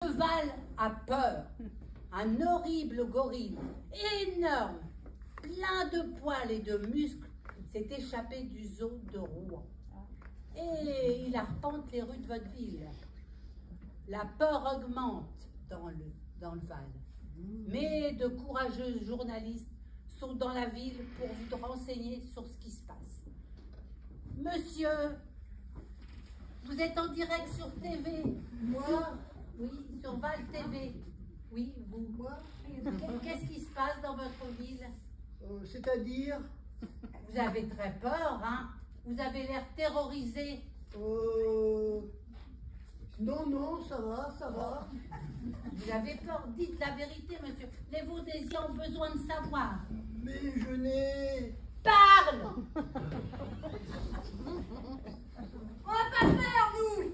cheval a peur. Un horrible gorille, énorme, plein de poils et de muscles, s'est échappé du zoo de Rouen. Et il arpente les rues de votre ville. La peur augmente dans le Val. Mais de courageux journalistes sont dans la ville pour vous renseigner sur ce qui se passe. Monsieur, vous êtes en direct sur TV. Moi? Oui, sur Val TV. Oui, vous. Moi? Qu'est-ce qui se passe dans votre ville? C'est-à-dire? Vous avez très peur, hein? Vous avez l'air terrorisé. Non, non, ça va, ça va. Vous avez peur? Dites la vérité, monsieur. Les Vaudésiens ont besoin de savoir. Mais je n'ai... Parle! On va pas le faire, nous!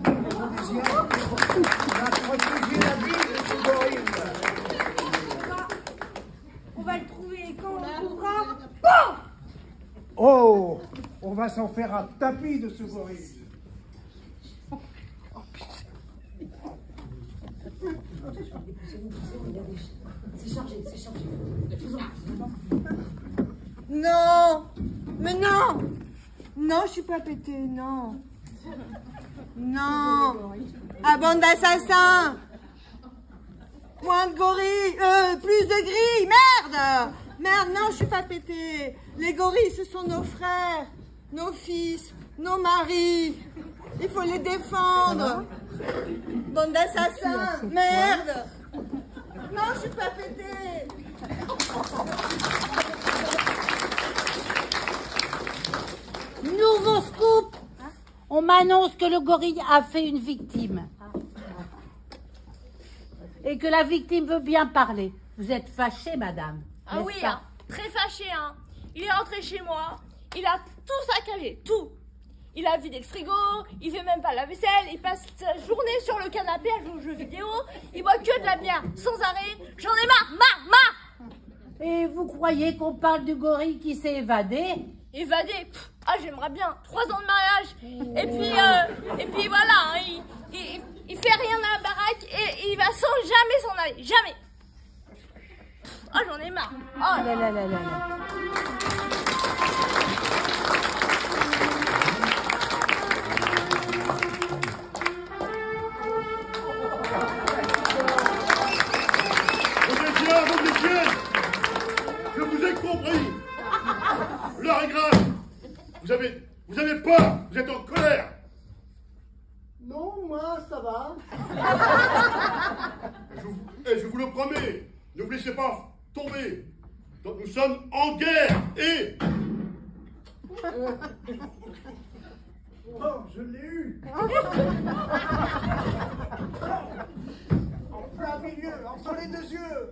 On a protégé la ville de ce gorille. On va le trouver quand on trouvera. Bon! Oh, on va s'en faire un tapis de ce gorille. C'est chargé, c'est chargé. Non! Mais non! Non, je suis pas pétée, non. Non! Ah, bande d'assassins! Moins de gorilles, plus de grilles, merde! Merde, non, je suis pas pétée. Les gorilles, ce sont nos frères, nos fils, nos maris. Il faut les défendre. Bande d'assassins, merde! Non, je suis pas pétée. Nouveau scoop! On m'annonce que le gorille a fait une victime. Et que la victime veut bien parler. Vous êtes fâchée, madame? Ah n'est-ce oui, pas? hein, très fâché, hein. Il est rentré chez moi, il a tout saccagé, tout. Il a vidé le frigo, il fait même pas la vaisselle, il passe sa journée sur le canapé à jouer aux jeux vidéo, il boit que de la bière sans arrêt. J'en ai marre! Et vous croyez qu'on parle du gorille qui s'est évadé? Évadé, pff, ah j'aimerais bien, 3 ans de mariage, et puis voilà, hein, il fait rien à la baraque et il va jamais s'en aller, jamais. Ah j'en ai marre. Oh là là là là là. Je vous ai compris. L'heure est grave. Vous avez peur. Vous êtes en colère. Non, moi, ça va. Je vous le promets. Ne vous laissez pas tomber. Donc nous sommes en guerre et... Oh, je l'ai eu. En plein milieu, entre les deux yeux.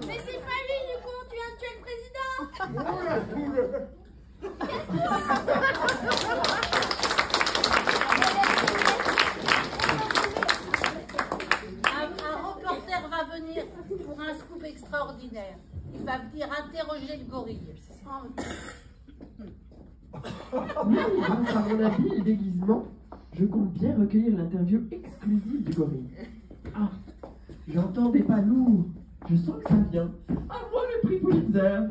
Mais c'est pas lui, du coup, tu viens de tuer le président. Oh la poule. Un reporter va venir pour un scoop extraordinaire. Il va venir interroger le gorille. Grâce à mon habile déguisement, je compte bien recueillir l'interview exclusive du gorille. Ah, j'entends des pas lourds. Je sens que ça vient. À moi le prix Pulitzer.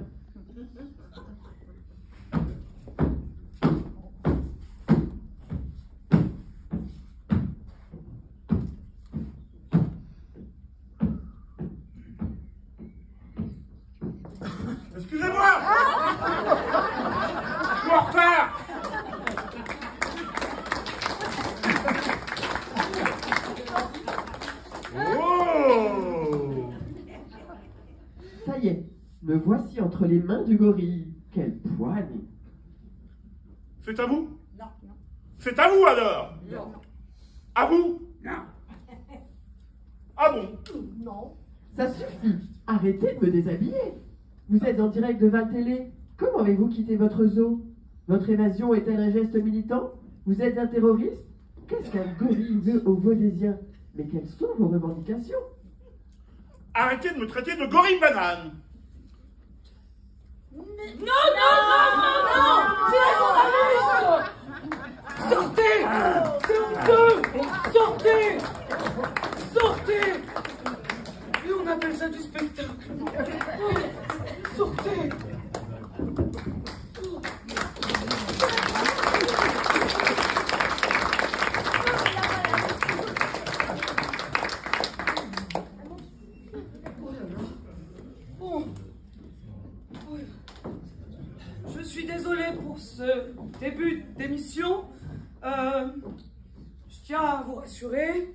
Excusez-moi. Je suis en retard. Oh! Ça y est, me voici entre les mains du gorille. Quelle poigne! C'est à vous? Non, non. C'est à vous alors? Non. À vous? Non. Ah bon? Non. Ça suffit. Arrêtez de me déshabiller. Vous êtes en direct de Val Télé. Comment avez-vous quitté votre zoo? Votre évasion est-elle un geste militant? Vous êtes un terroriste? Qu'est-ce qu'un gorille veut aux Vaudésiens? Mais quelles sont vos revendications? Arrêtez de me traiter de gorille banane. Non, non, non, non, non. C'est la journaliste. Sortez! C'est honteux! Sortez! Sortez! Et on appelle ça du spectacle. Sortez! Je suis désolé pour ce début d'émission. Je tiens à vous rassurer,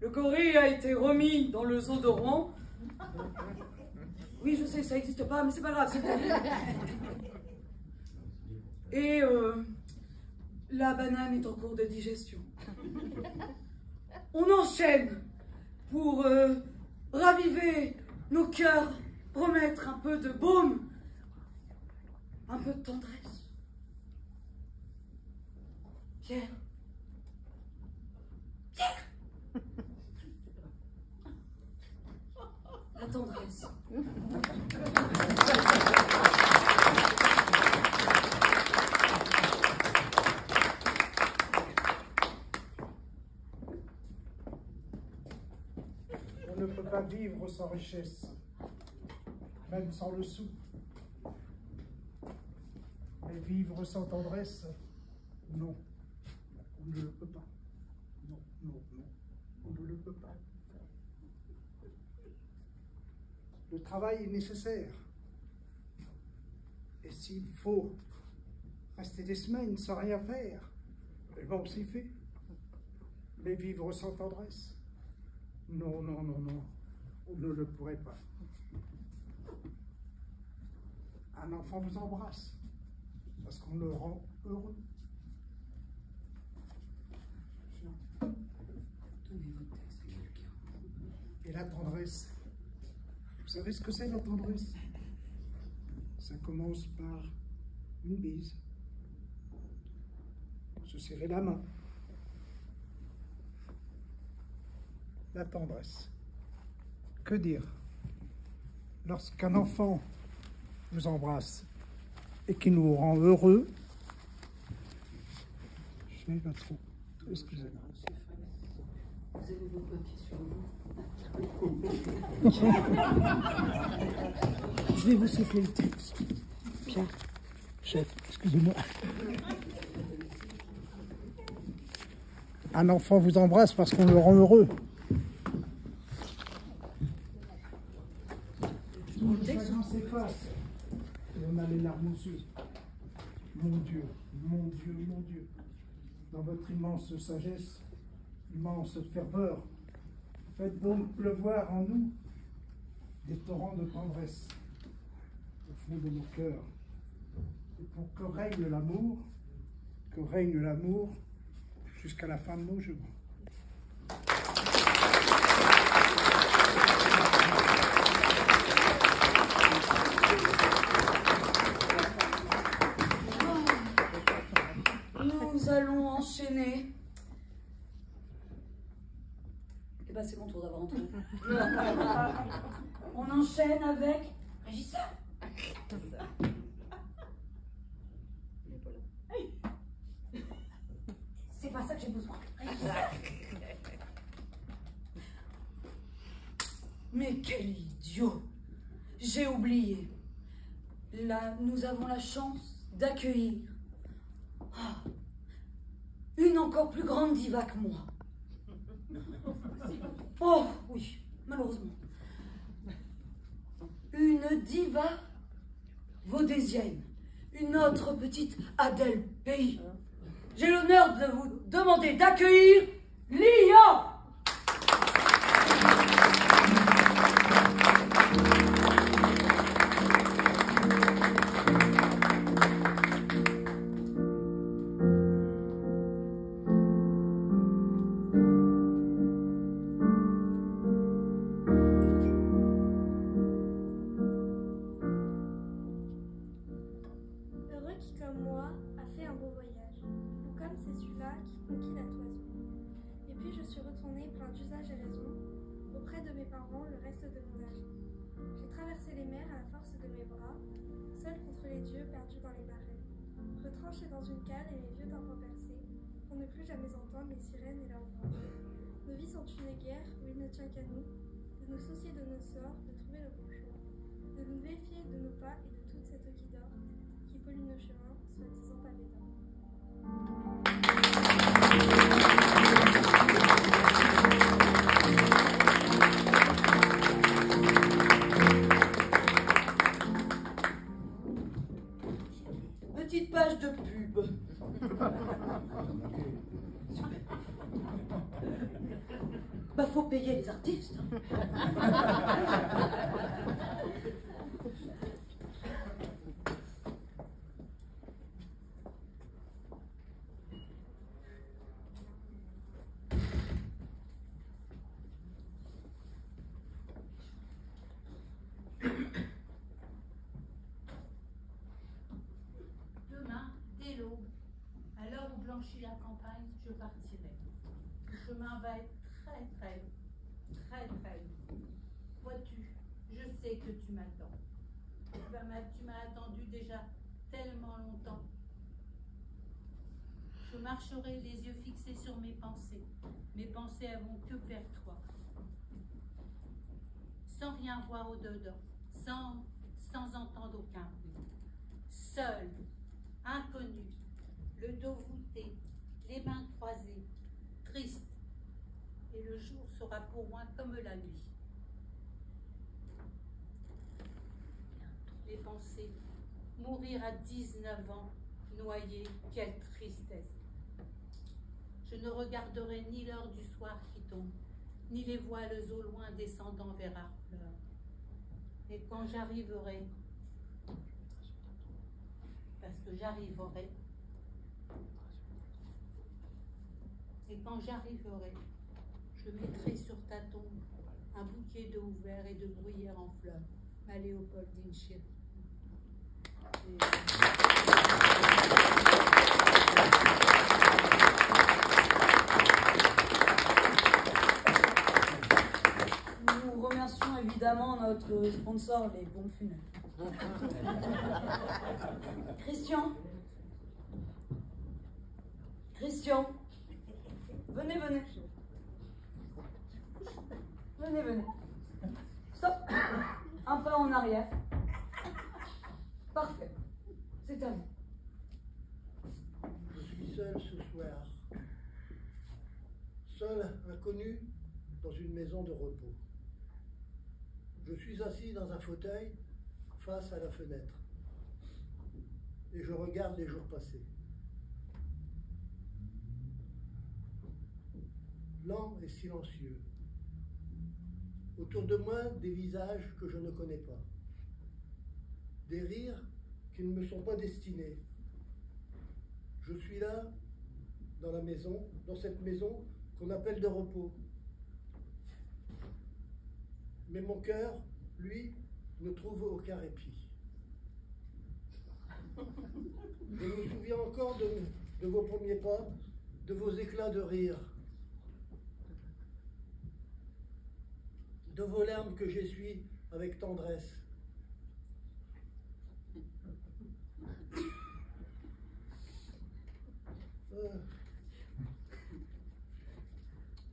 le gorille a été remis dans le zoo de Rouen. Oui, je sais, ça n'existe pas, mais c'est pas grave, c'est bon. Et la banane est en cours de digestion. On enchaîne pour raviver nos cœurs, remettre un peu de baume, un peu de tendresse. Pierre. Pierre. La tendresse. On ne peut pas vivre sans richesse, même sans le sou. Mais vivre sans tendresse, non, on ne le peut pas. Non, non, non, on ne le peut pas. Le travail est nécessaire. Et s'il faut rester des semaines sans rien faire, eh ben on s'y fait. Mais vivre sans tendresse, non, non, non, non, on ne le pourrait pas. Un enfant vous embrasse parce qu'on le rend heureux. Donnez votre texte à quelqu'un. Et la tendresse, vous savez ce que c'est la tendresse? Ça commence par une bise, se serrer la main. La tendresse. Que dire? Lorsqu'un enfant nous embrasse et qui nous rend heureux, je sais pas trop, excusez-moi. Vous avez vos papiers sur vous. Je vais vous souffler le texte. Pierre, chef, excusez-moi. Un enfant vous embrasse parce qu'on le rend heureux. Tout le chagrin s'efface et on a les larmes aux yeux. Mon Dieu, mon Dieu, mon Dieu. Dans votre immense sagesse, immense ferveur, faites donc pleuvoir en nous des torrents de tendresse au fond de nos cœurs. Et pour que règne l'amour jusqu'à la fin de nos jours. Nous allons enchaîner. Eh ben, c'est mon tour d'avoir entendu. On enchaîne avec Régisseur. C'est pas ça que j'ai besoin. Mais quel idiot! J'ai oublié. Là, nous avons la chance d'accueillir une encore plus grande diva que moi. Oh oui, malheureusement. Une diva vaudésienne, une autre petite Adèle Pays. J'ai l'honneur de vous demander d'accueillir Lia. Heureux qui, comme moi, a fait un beau voyage, ou comme c'est celui-là qui conquit la toison. Et puis je suis retournée plein d'usage et raison, auprès de mes parents le reste de mon âge. J'ai traversé les mers à la force de mes bras, seul contre les dieux perdus dans les marais, retranché dans une cale et les vieux tympans percés, pour ne plus jamais entendre les sirènes et leurs voix. Nos vies sont une guerre où il ne tient qu'à nous de nous soucier de nos sorts, de trouver le bon choix, de nous méfier de nos pas et de toute cette eau qui dort, qui pollue nos chemins, soi-disant pavés d'or. Petite page de pub. Bah, faut payer les artistes. Demain, dès l'aube, à l'heure où blanchit la campagne, je partirai. Le chemin va être très long. Vois-tu, je sais que tu m'attends. Tu m'as attendu déjà tellement longtemps. Je marcherai les yeux fixés sur mes pensées. Mes pensées avont que vers toi. Sans rien voir au-dedans, sans entendre aucun bruit. Seul, inconnu, le dos voûté, les mains croisées, triste. Et le jour sera pour moi comme la nuit. Les pensées, mourir à 19 ans, noyé, quelle tristesse. Je ne regarderai ni l'heure du soir qui tombe, ni les voiles au loin descendant vers Harfleur. Et quand j'arriverai, parce que j'arriverai, et quand j'arriverai, je mettrai sur ta tombe un bouquet de houverts et de bruyères en fleurs, ma Léopoldine chérie. Nous remercions évidemment notre sponsor, les pompes funèbres. Christian, venez. Venez. Stop. Un pas en arrière. Parfait. C'est à vous. Je suis seul ce soir. Seul, inconnu, dans une maison de repos. Je suis assis dans un fauteuil face à la fenêtre. Et je regarde les jours passés. Lent et silencieux. Autour de moi, des visages que je ne connais pas. Des rires qui ne me sont pas destinés. Je suis là, dans la maison, dans cette maison qu'on appelle de repos. Mais mon cœur, lui, ne trouve aucun répit. Je me souviens encore de vos premiers pas, de vos éclats de rire, de vos larmes que j'essuie avec tendresse.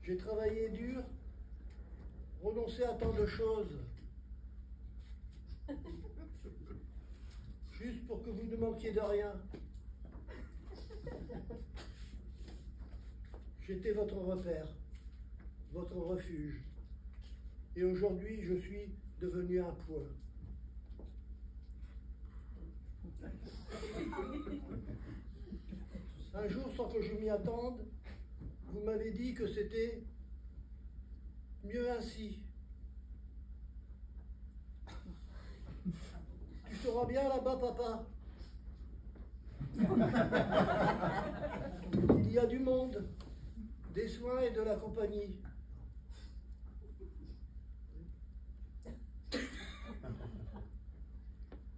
J'ai travaillé dur, renoncé à tant de choses, juste pour que vous ne manquiez de rien. J'étais votre repère, votre refuge. Et aujourd'hui, je suis devenu un poids. Un jour, sans que je m'y attende, vous m'avez dit que c'était mieux ainsi. Tu seras bien là-bas, papa. Il y a du monde, des soins et de la compagnie.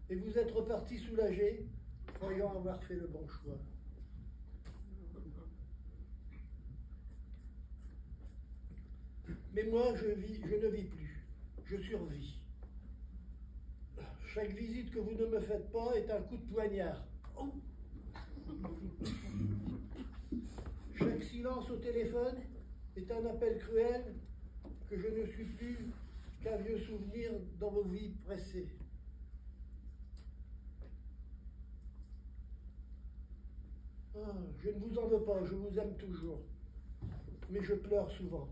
Et vous êtes reparti soulagé, croyant avoir fait le bon choix. Mais moi, je ne vis plus, je survis. Chaque visite que vous ne me faites pas est un coup de poignard. Oh. silence au téléphone est un appel cruel, que je ne suis plus qu'un vieux souvenir dans vos vies pressées. Ah, je ne vous en veux pas, je vous aime toujours, mais je pleure souvent.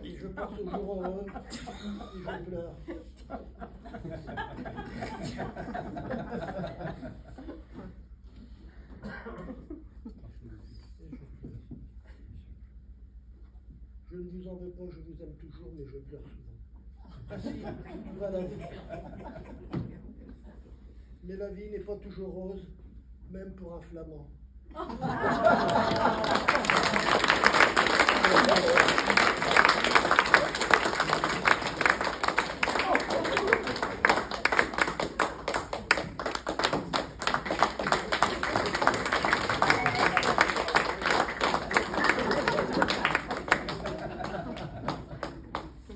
Et je pense au jour heureux et je pleure. Je ne vous en veux pas, je vous aime toujours, mais je pleure souvent. Ainsi va la vie. Mais la vie n'est pas toujours rose, même pour un flamand.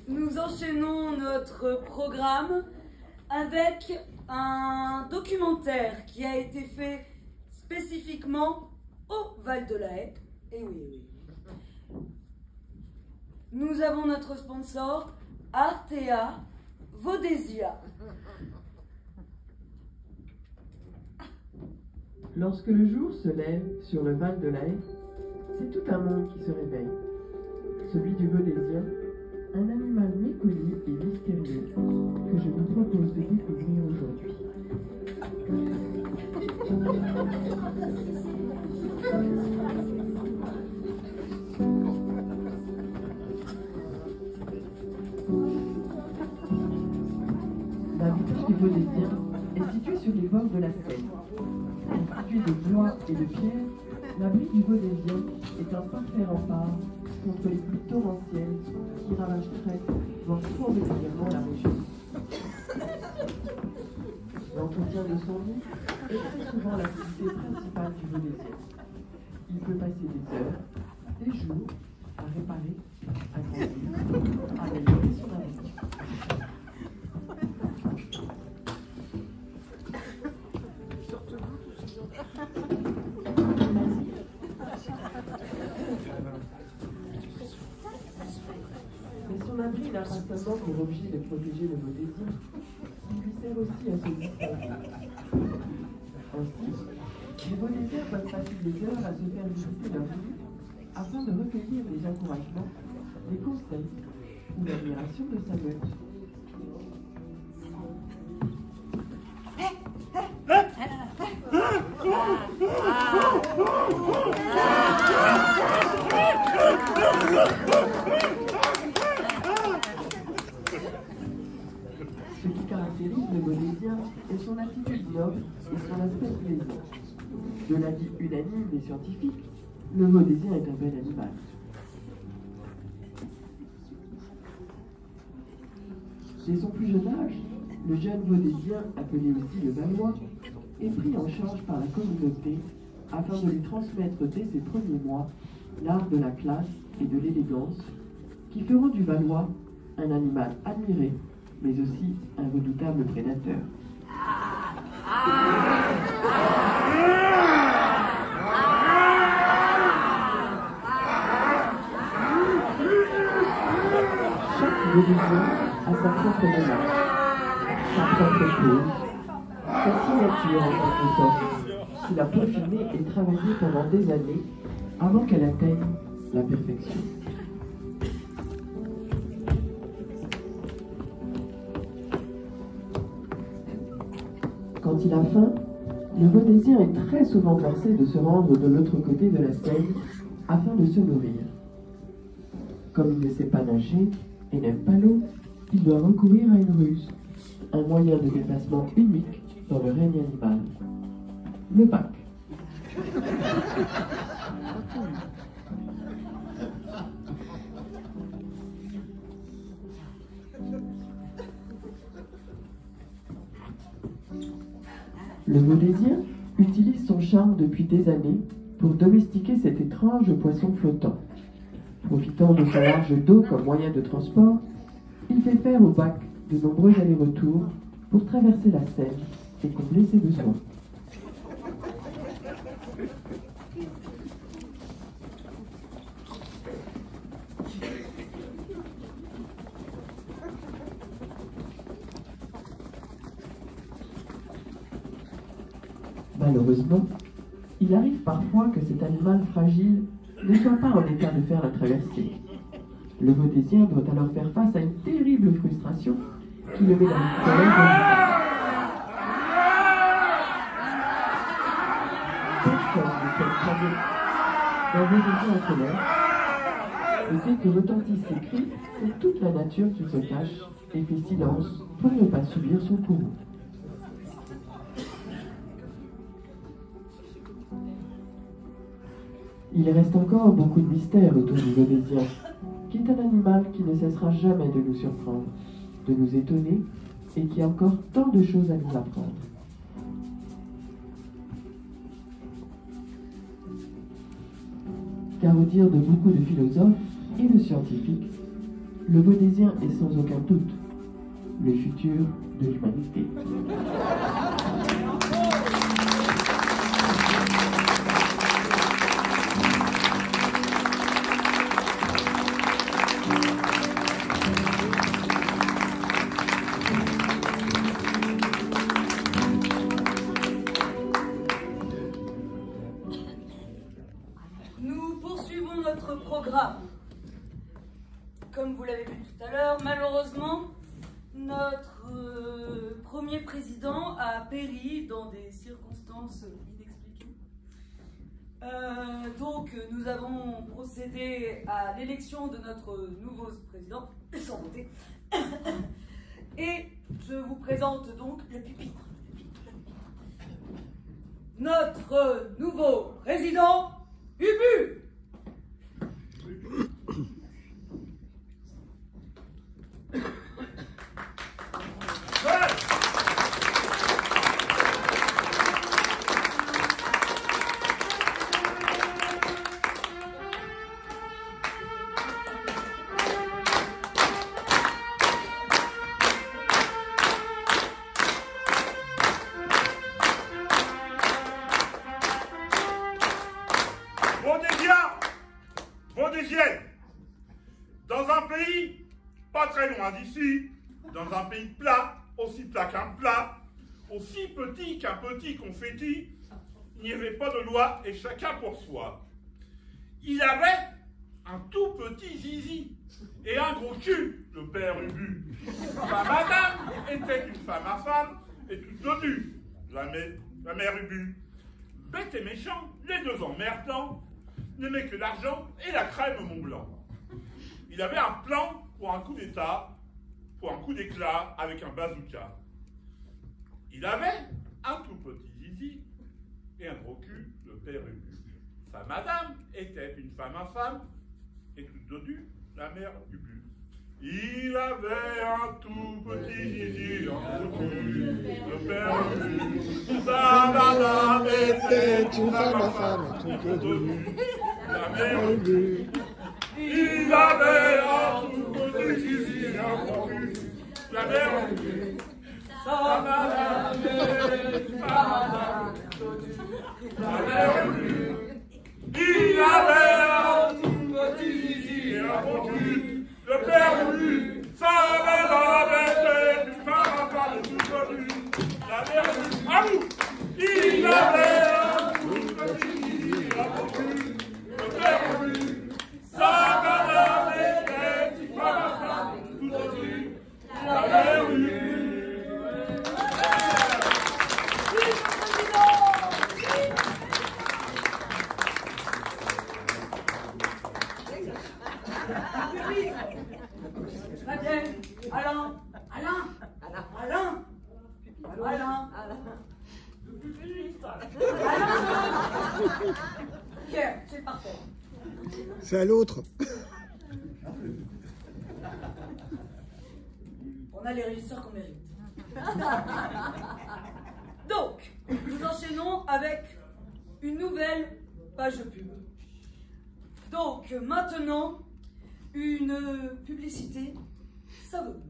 Nous enchaînons notre programme avec un documentaire qui a été fait spécifiquement au Val-de-la-Haye. Et oui. Nous avons notre sponsor, Artea Vodesia. Lorsque le jour se lève sur le Val-de-la-Haye, c'est tout un monde qui se réveille. Celui du Vaudésien, un animal méconnu et mystérieux que je vous propose de découvrir aujourd'hui. L'habitat du Vaudésien est situé sur les bords de la Seine. Constitué de bois et de pierre, l'abri du Vaudésien est un parfait rempart contre les pluies torrentielles qui ravagent très, voire trop régulièrement la région. L'entretien de son lit est très souvent l'activité principale du Vaudésien. Il peut passer des heures, des jours, à réparer, à grandir, à améliorer son abri. Mais son abri n'a pas seulement pour objet de protéger le Vaudésien, il lui sert aussi à se distinguer. Ainsi, les Vaudeziens peuvent passer des heures à se faire visiter leur vie afin de recueillir des encouragements, des conseils ou l'admiration de sa meute. Ce qui caractérise le Vaudésien est son attitude noble et son aspect plaisant. De l'avis unanime des scientifiques, le Vaudésien est un bel animal. Dès son plus jeune âge, le jeune Vaudésien, appelé aussi le Valois, est pris en charge par la communauté afin de lui transmettre dès ses premiers mois l'art de la classe et de l'élégance qui feront du Valois un animal admiré, mais aussi un redoutable prédateur. Chaque Vaudésien a sa propre menace, sa propre pose, sa signature en quelque sorte, qu'il a peaufinée et travaillée pendant des années avant qu'elle atteigne la perfection. Quand il a faim, le Vaudésien est très souvent forcé de se rendre de l'autre côté de la Seine afin de se nourrir. Comme il ne sait pas nager et n'aime pas l'eau, il doit recourir à une ruse, un moyen de déplacement unique dans le règne animal, le bac. Le Vaudésien utilise son charme depuis des années pour domestiquer cet étrange poisson flottant. Profitant de son large dos comme moyen de transport, il fait faire au bac de nombreux allers-retours pour traverser la Seine et combler ses besoins. Malheureusement, il arrive parfois que cet animal fragile ne soit pas en état de faire la traversée. Le vaudésien doit alors faire face à une terrible frustration qui le met dans une colère redoutable. Personne ne peut traverser d'un vaudésien en colère, et dès que retentissent ses cris, c'est toute la nature qui se cache et fait silence pour ne pas subir son courroux. Il reste encore beaucoup de mystères autour du vaudésien, qui est un animal qui ne cessera jamais de nous surprendre, de nous étonner, et qui a encore tant de choses à nous apprendre. Car au dire de beaucoup de philosophes et de scientifiques, le vaudésien est sans aucun doute le futur de l'humanité. Nous poursuivons notre programme. Comme vous l'avez vu tout à l'heure, malheureusement, notre premier président a péri dans des circonstances inexpliquées. Donc, nous avons procédé à l'élection de notre nouveau président, sans voter. Et je vous présente donc le pupitre. Notre nouveau président, Ubu. Vaudésienne, dans un pays pas très loin d'ici, dans un pays plat, aussi plat qu'un plat, aussi petit qu'un petit confetti, il n'y avait pas de loi et chacun pour soi. Il avait un tout petit zizi et un gros cul, le père Ubu. Sa madame était une femme à femme et toute dodue, la mère Ubu. Bête et méchant, les deux emmerdants, n'aimait que l'argent et la crème Mont-Blanc. Il avait un plan pour un coup d'état, pour un coup d'éclat avec un bazooka. Il avait un tout petit zizi et un gros cul, le père Ubu. Sa madame était une femme infâme et toute dodue, la mère Ubu. Il avait un tout petit zizi, un gros cul, le père Ubu. Sa madame était une femme infâme, toute dodue, la mère Ubu. Il avait un tout petit zizi, un gros cul, la mère Ubu. Sa madame était une femme infâme, toute dodue, la mère Ubu. Il avait un tout petit zizi, un gros cul, le père Ubu. Sa madame était une femme infâme, toute dodue, la mère Ubu. À vous! Il avait un tout petit zizi, un gros cul, le père Ubu. Sa madame était une femme infâme, toute dodue, la mère Ubu. Très bien. Alain. Ok, c'est parfait. C'est à l'autre. On a les régisseurs qu'on mérite. Donc, nous enchaînons avec une nouvelle page de pub. Donc, maintenant, une publicité savonneuse.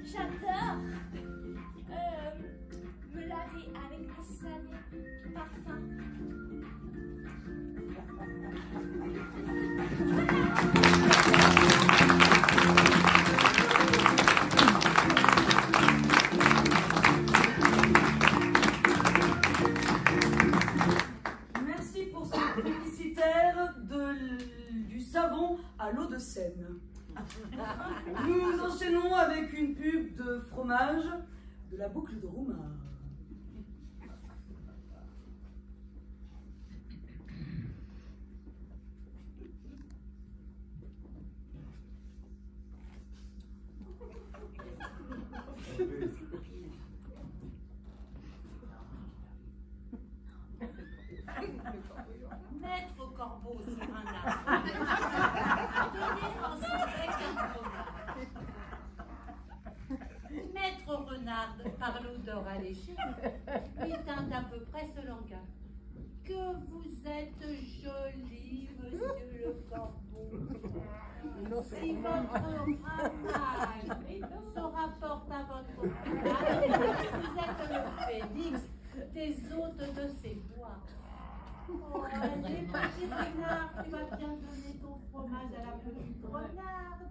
J'adore me laver avec le savon parfum. Merci pour ce publicitaire du savon à l'eau de Seine. Nous enchaînons avec une pub de fromage de la boucle de Roumard. Maître corbeau sur un arbre, donnez en son bec un fromage. Maître renard, par l'odeur alléchée, lui tint à peu près ce langage. Que vous êtes joli, monsieur le corbeau. Si votre ramage se rapporte à votre fromage, vous êtes le phénix des hôtes de ces bois. Oh, allez, petit renard, tu vas bien donner ton fromage à la petite renarde.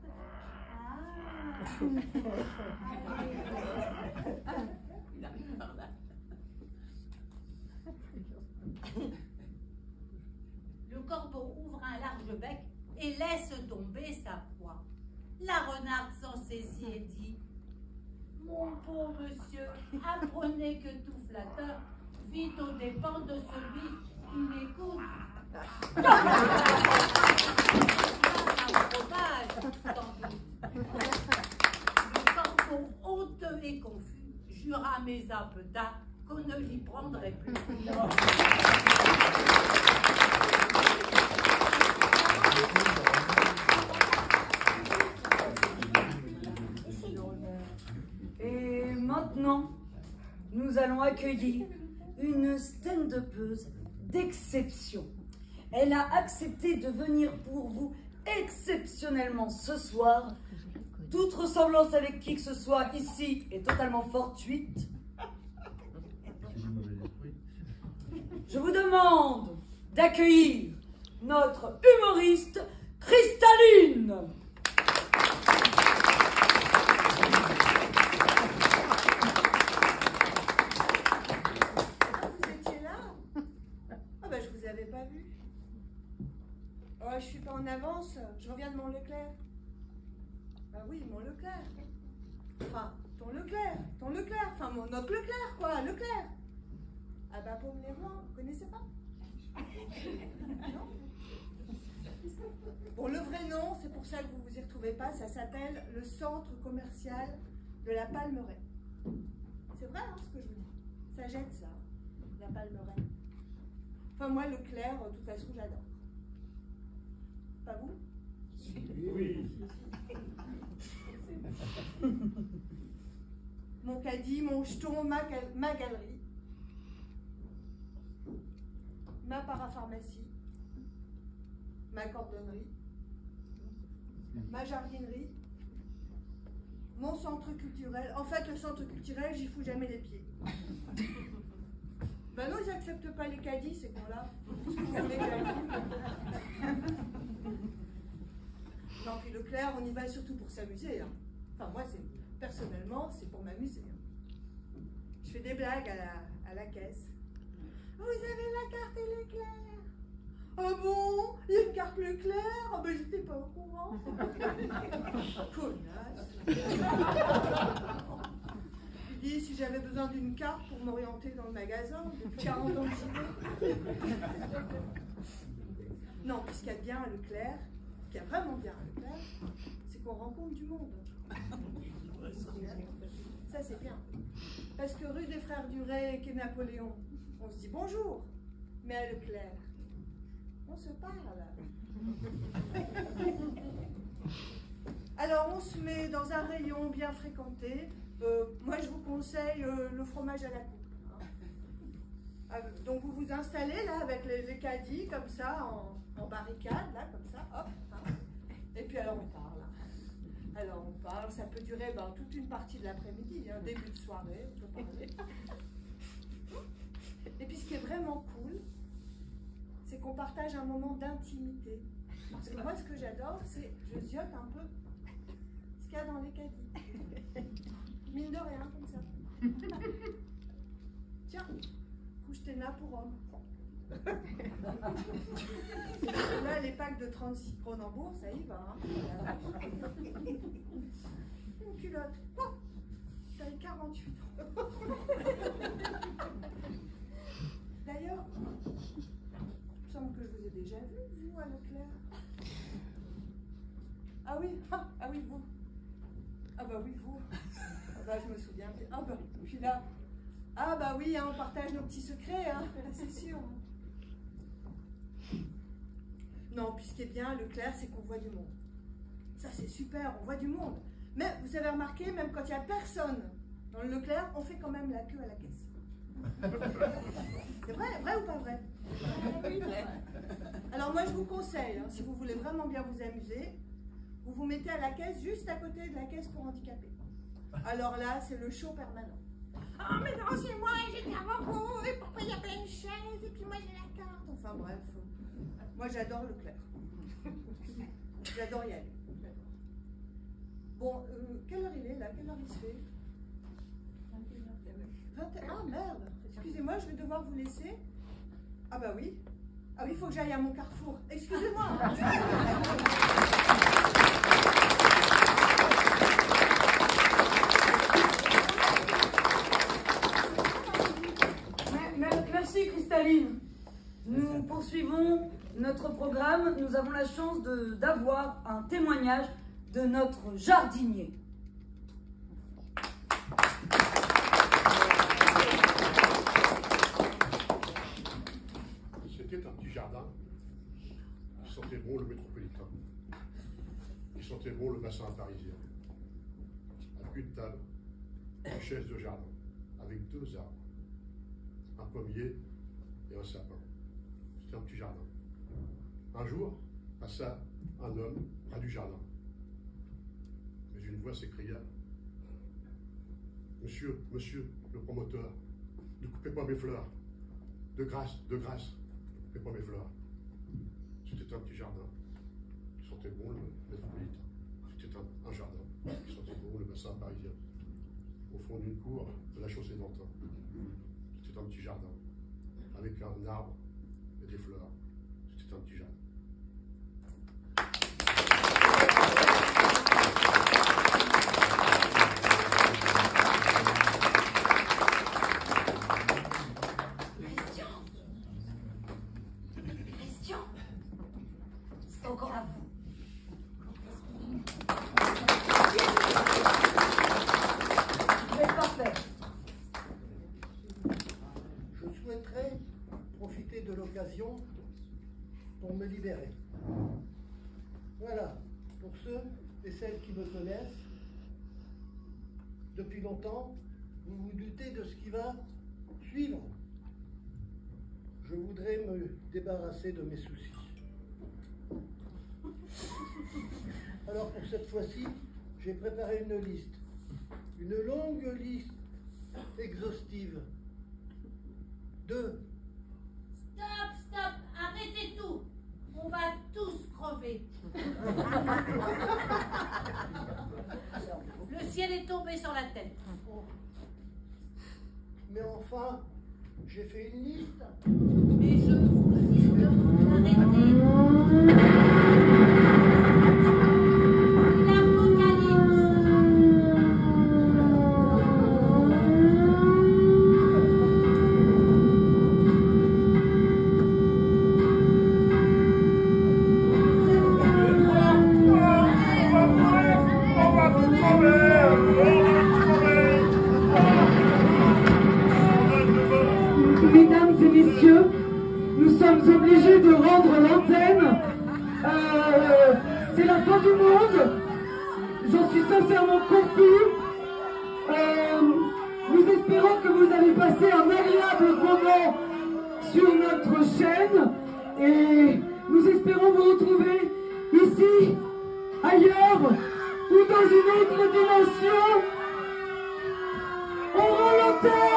Le corbeau ouvre un large bec et laisse tomber sa proie. La renarde s'en saisit et dit: mon bon monsieur, apprenez que tout flatteur vit aux dépens de celui qui l'écoute. Un fromage, sans doute. Le corbeau honteux et confus jura mes appetats qu'on ne l'y prendrait plus. Et maintenant, nous allons accueillir une stand-upeuse d'exception. Elle a accepté de venir pour vous exceptionnellement ce soir. Toute ressemblance avec qui que ce soit ici est totalement fortuite. Je vous demande d'accueillir notre humoriste Cristalline. Vous étiez là? Ah ben je vous avais pas vu. Oh, je suis pas en avance, je reviens de Mont-Leclerc. Bah oui, Mont-Leclerc. Enfin, ton Leclerc, enfin notre Leclerc quoi, Leclerc. Ah bah Paume les Rois, vous connaissez pas? Non? Bon, le vrai nom, c'est pour ça que vous vous y retrouvez pas, ça s'appelle le centre commercial de la Palmeraie. C'est vrai hein, ce que je vous dis. Ça jette ça, la Palmeraie. Enfin moi Leclerc, de toute façon j'adore. Pas vous? Oui. Mon caddie, mon jeton, ma galerie, ma parapharmacie, ma cordonnerie, ma jardinerie, mon centre culturel. En fait, le centre culturel, j'y fous jamais les pieds. Ben non, ils n'acceptent pas les caddies, ces cons-là. Non, puis Leclerc, on y va surtout pour s'amuser. Hein. Enfin, moi, personnellement, c'est pour m'amuser. Hein. Je fais des blagues à la caisse. Vous avez la carte Leclerc? Ah bon? Il y a une carte Leclerc? Ah ben, j'étais pas au courant. Connasse. Il dit si j'avais besoin d'une carte pour m'orienter dans le magasin, depuis 40 ans que j'y vais. Non, puis ce qu'il y a de bien à Leclerc, ce qu'il y a vraiment bien à Leclerc, c'est qu'on rencontre du monde. Ça, c'est bien. Parce que rue des Frères Duret, quai Napoléon, on se dit bonjour, mais à Leclerc, on se parle. Alors, on se met dans un rayon bien fréquenté. Moi, je vous conseille le fromage à la coupe. Donc, vous vous installez là avec les caddies, comme ça, en barricade, là, comme ça, hop. Hein. Et puis, alors, on parle. Alors, on parle, ça peut durer toute une partie de l'après-midi, hein, début de soirée, on peut parler. Et puis, ce qui est vraiment cool, c'est qu'on partage un moment d'intimité. Parce que moi, ce que j'adore, c'est je ziote un peu ce qu'il y a dans les caddies. Mine de rien, comme ça. Tiens, couche tes nappes pour homme. Là, les packs de 36 Cronenbourg, ça y va. Hein. Une culotte. Oh, t'as 48 ans. D'ailleurs, il me semble que je vous ai déjà vu, vous, à Leclerc. Ah oui, vous. Ah bah oui, vous. Ah bah je me souviens. Ah bah, puis là. Ah bah oui, hein, on partage nos petits secrets, hein, c'est sûr. Non, puis ce qui est bien à Leclerc, c'est qu'on voit du monde. Ça, c'est super, on voit du monde. Mais vous avez remarqué, même quand il n'y a personne dans le Leclerc, on fait quand même la queue à la caisse. C'est vrai ou pas vrai? Oui, vrai. Alors moi, je vous conseille, hein, si vous voulez vraiment bien vous amuser, vous vous mettez à la caisse juste à côté de la caisse pour handicapés. Alors là, c'est le show permanent. Oh mais non, c'est moi, j'étais avant vous, et pourquoi il y a plein de chaises, et puis moi j'ai la carte. Enfin bref, moi j'adore Leclerc. J'adore y aller. Bon, quelle heure il est là? Quelle heure il se fait? 21. Ah merde, excusez-moi, je vais devoir vous laisser. Ah bah oui. Ah oui, il faut que j'aille à mon carrefour. Excusez-moi. Merci Cristalline. Nous poursuivons notre programme. Nous avons la chance d'avoir un témoignage de notre jardinier. C'était un petit jardin. Il sentait bon le métropolitain. Il sentait bon le bassin parisien. Avec une table, une chaise de jardin, avec 2 arbres. Un pommier et un sapin. C'était un petit jardin. Un jour, passa un homme près du jardin. Mais une voix s'écria: Monsieur le promoteur, ne coupez pas mes fleurs. De grâce, ne coupez pas mes fleurs. C'était un petit jardin qui sentait bon le métropolitain. C'était un jardin qui sentait bon le bassin parisien. Au fond d'une cour de la chaussée d'Antin. C'était un petit jardin, avec un arbre et des fleurs. C'était un petit jardin. Christian, c'est encore à vous. C'est parfait. Je souhaiterais profiter de l'occasion pour me libérer. connaissent depuis longtemps. Vous vous doutez de ce qui va suivre. Je voudrais me débarrasser de mes soucis. Alors pour cette fois-ci, j'ai préparé une liste. Une longue liste exhaustive. Stop, arrêtez tout. On va tous crever. Le ciel est tombé sur la tête. Mais enfin, j'ai fait une liste. Mais je vous dis de vous arrêter. Mesdames et messieurs, nous sommes obligés de rendre l'antenne. C'est la fin du monde. J'en suis sincèrement confus. Nous espérons que vous avez passé un agréable moment sur notre chaîne et nous espérons vous retrouver ici, ailleurs ou dans une autre dimension. On rend l'antenne.